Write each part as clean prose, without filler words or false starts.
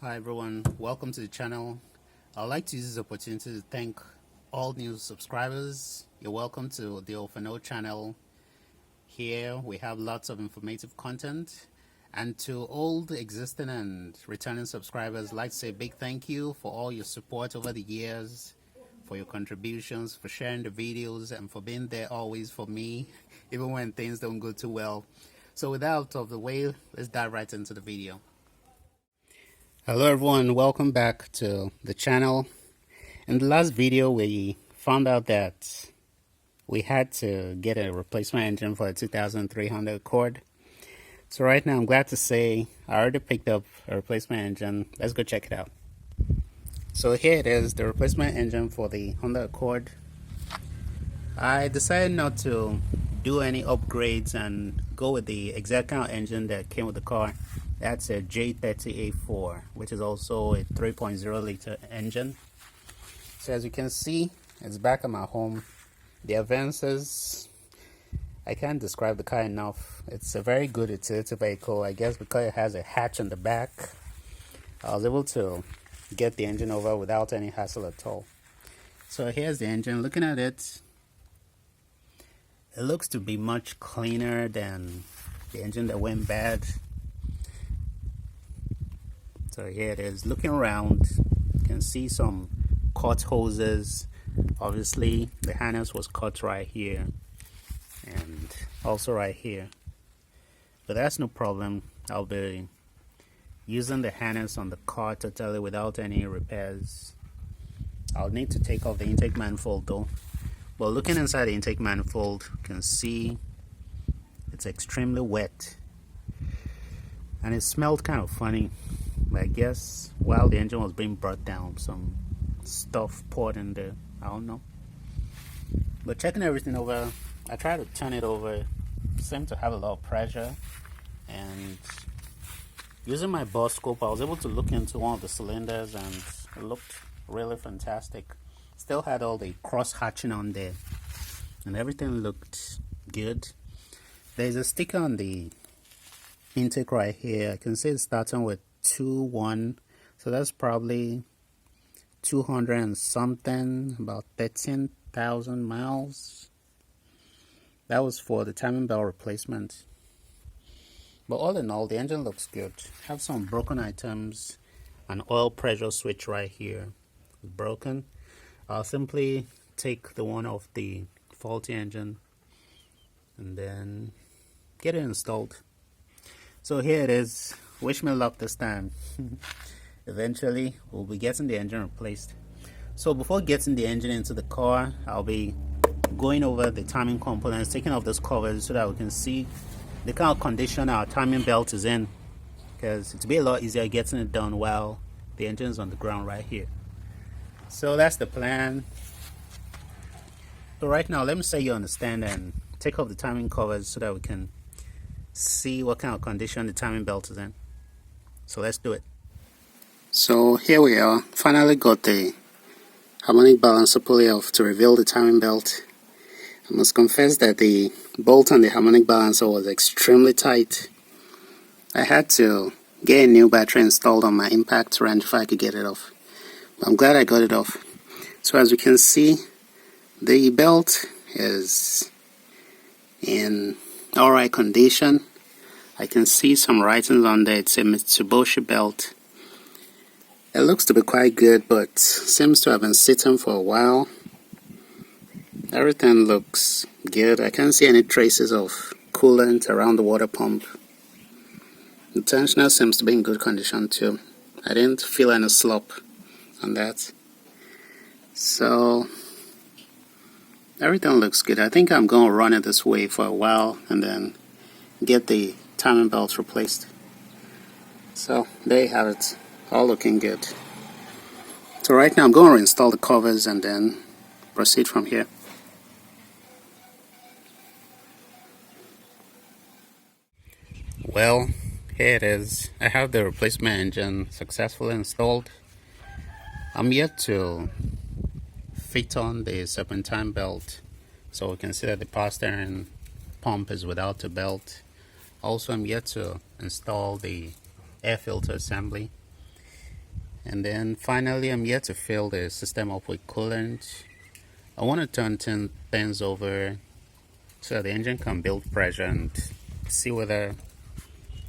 Hi everyone, welcome to the channel. I'd like to use this opportunity to thank all new subscribers. You're welcome to the Ofano channel. Here we have lots of informative content. And to old, existing and returning subscribers, I'd like to say a big thank you for all your support over the years, for your contributions, for sharing the videos, and for being there always for me, even when things don't go too well. So with that out of the way, let's dive right into the video. Hello everyone, welcome back to the channel. In the last video we found out that we had to get a replacement engine for a 2300 Accord. So right now I'm glad to say I already picked up a replacement engine. Let's go check it out. So here it is, the replacement engine for the Honda Accord. I decided not to do any upgrades and go with the exact kind of engine that came with the car. That's a J30A4, which is also a 3.0 liter engine. So as you can see, it's back at my home. The advances, I can't describe the car enough. It's a very good utility vehicle, I guess because it has a hatch on the back. I was able to get the engine over without any hassle at all. So here's the engine. Looking at it, it looks to be much cleaner than the engine that went bad. So here it is. Looking around, you can see some cut hoses. Obviously the harness was cut right here and also right here, but that's no problem. I'll be using the harness on the car totally without any repairs. I'll need to take off the intake manifold though. But looking inside the intake manifold, you can see it's extremely wet and it smelled kind of funny. I guess while the engine was being brought down, some stuff poured in there. I don't know. But checking everything over, I tried to turn it over. It seemed to have a lot of pressure. And using my bus scope, I was able to look into one of the cylinders and it looked really fantastic. Still had all the cross hatching on there. And everything looked good. There's a sticker on the intake right here. I can see it's starting with 2.1, so that's probably 200 and something, about 13,000 miles. That was for the timing belt replacement. But all in all, the engine looks good. Have some broken items. An oil pressure switch right here is broken. I'll simply take the one off the faulty engine and then get it installed. So here it is. Wish me luck this time. Eventually we'll be getting the engine replaced. So before getting the engine into the car, I'll be going over the timing components, taking off those covers so that we can see the kind of condition our timing belt is in, because it'll be a lot easier getting it done while the engine is on the ground right here. So that's the plan. So right now let me say you understand and take off the timing covers so that we can see what kind of condition the timing belt is in. So let's do it. So here we are, finally got the harmonic balancer pulley off to reveal the timing belt. I must confess that the bolt on the harmonic balancer was extremely tight. I had to get a new battery installed on my impact wrench if I could get it off. But I'm glad I got it off. So as you can see, the belt is in alright condition. I can see some writings on there. It's a Mitsubishi belt. It looks to be quite good, but seems to have been sitting for a while. Everything looks good. I can't see any traces of coolant around the water pump. The tensioner seems to be in good condition too. I didn't feel any slop on that. So everything looks good. I think I'm going to run it this way for a while and then get the timing belts replaced. So there you have it, all looking good. So right now I'm going to install the covers and then proceed from here. Well, here it is. I have the replacement engine successfully installed. I'm yet to fit on the serpentine belt so we can see that the power steering pump is without a belt. Also, I'm yet to install the air filter assembly. And then finally, I'm yet to fill the system up with coolant. I want to turn things over so the engine can build pressure and see whether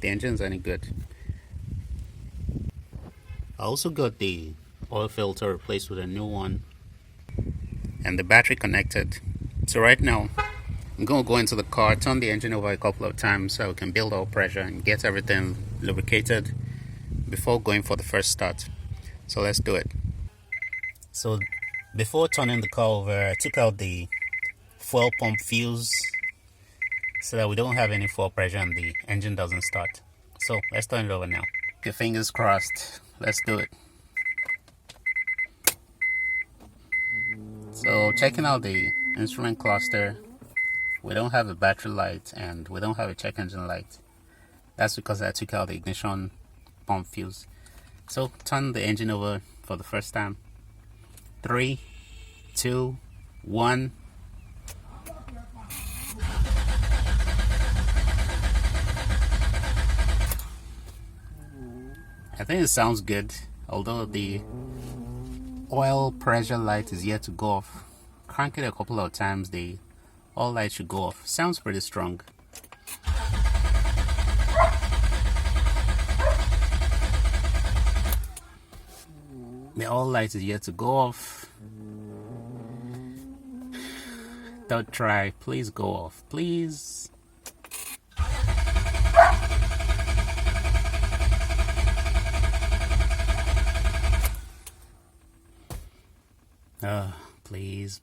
the engine's any good. I also got the oil filter replaced with a new one and the battery connected. So right now, I'm going to go into the car, turn the engine over a couple of times so we can build our pressure and get everything lubricated before going for the first start. So let's do it. So before turning the car over, I took out the fuel pump fuse so that we don't have any fuel pressure and the engine doesn't start. So let's turn it over now. Okay, fingers crossed. Let's do it. So checking out the instrument cluster, we don't have a battery light and we don't have a check engine light. That's because I took out the ignition pump fuse. So turn the engine over for the first time. 3, 2, 1. I think it sounds good, although the oil pressure light is yet to go off. Crank it a couple of times, the oil light should go off. Sounds pretty strong. The oil light is yet to go off. Third try, please go off, please.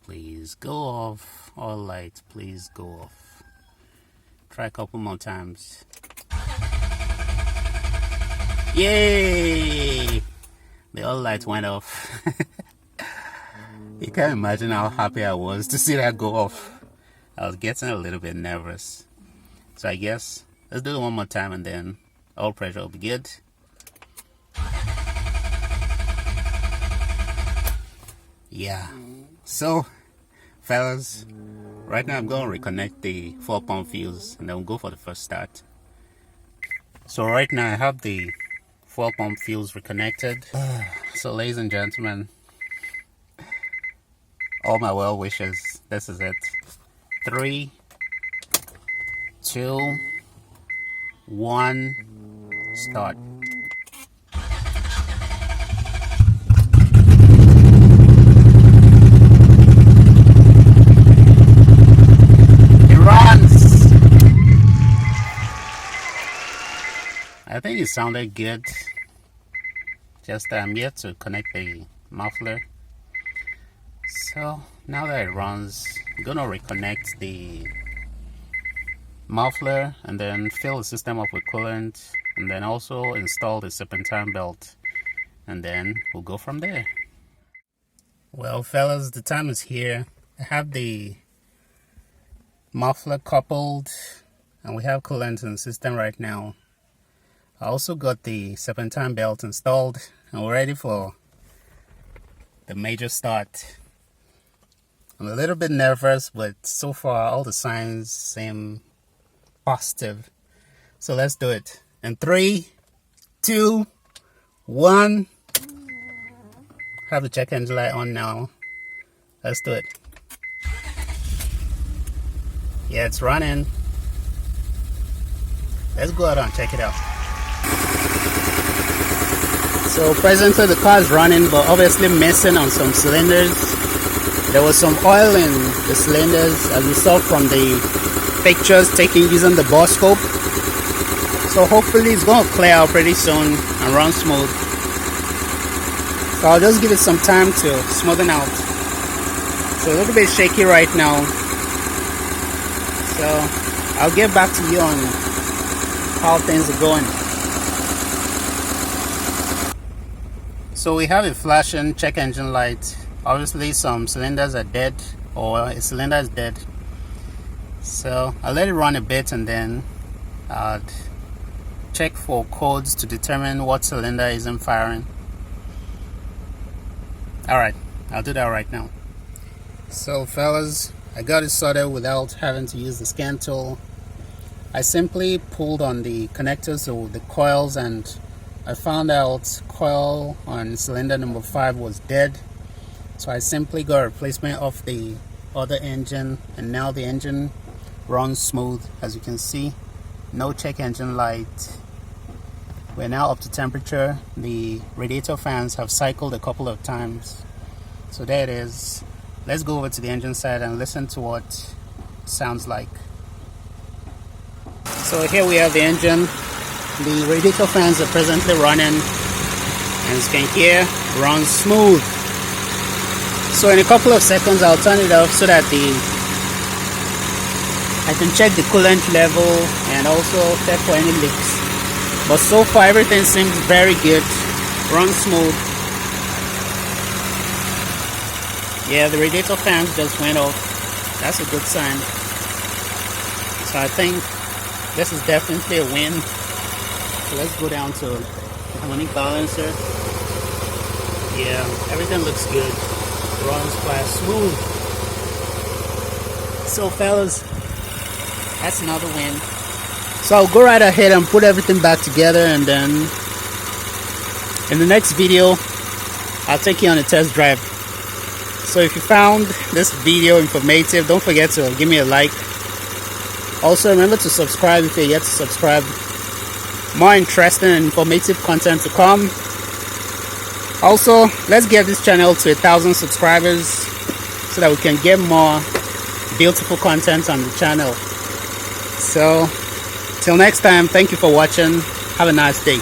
Please go off. All lights, please go off. Try a couple more times. Yay! The all lights went off. You can't imagine how happy I was to see that go off. I was getting a little bit nervous. So I guess let's do it one more time and then all pressure will be good. Yeah. So, fellas, right now I'm going to reconnect the 4-pump fuse and then we'll go for the first start. So right now I have the 4-pump fuse reconnected. So ladies and gentlemen, all my well wishes, this is it. 3, 2, 1, start. I think it sounded good. Just I'm yet to connect the muffler. So now that it runs, I'm gonna reconnect the muffler and then fill the system up with coolant and then also install the serpentine belt and then we'll go from there. Well fellas, the time is here. I have the muffler coupled and we have coolant in the system right now. I also got the serpentine belt installed and we're ready for the major start. I'm a little bit nervous, but so far all the signs seem positive. So let's do it. In 3, 2, 1. Have the check engine light on now. Let's do it. Yeah, it's running. Let's go out and check it out. So presently the car is running, but obviously missing on some cylinders. There was some oil in the cylinders, as we saw from the pictures taken using the bore scope. So hopefully it's going to clear out pretty soon and run smooth. So I'll just give it some time to smoothen out. So a little bit shaky right now. So I'll get back to you on how things are going. So we have a flashing check engine light. Obviously some cylinders are dead, or a cylinder is dead. So I'll let it run a bit and then I'll check for codes to determine what cylinder isn't firing. Alright, I'll do that right now. So fellas, I got it sorted without having to use the scan tool. I simply pulled on the connectors or the coils and I found out coil on cylinder number 5 was dead, so I simply got a replacement of the other engine, and now the engine runs smooth. As you can see, no check engine light. We're now up to temperature. The radiator fans have cycled a couple of times, so there it is. Let's go over to the engine side and listen to what it sounds like. So here we have the engine. The radiator fans are presently running, and as you can hear, runs smooth. So in a couple of seconds I'll turn it off so that I can check the coolant level and also check for any leaks. But so far everything seems very good, runs smooth. Yeah, the radiator fans just went off. That's a good sign. So I think this is definitely a win. So let's go down to the harmonic balancer. Yeah, everything looks good. Runs quite smooth. So fellas, that's another win. So I'll go right ahead and put everything back together, and then in the next video I'll take you on a test drive. So if you found this video informative, don't forget to give me a like. Also remember to subscribe if you're yet to subscribe. More interesting and informative content to come. Also, let's get this channel to 1,000 subscribers so that we can get more beautiful content on the channel. So till next time, thank you for watching. Have a nice day.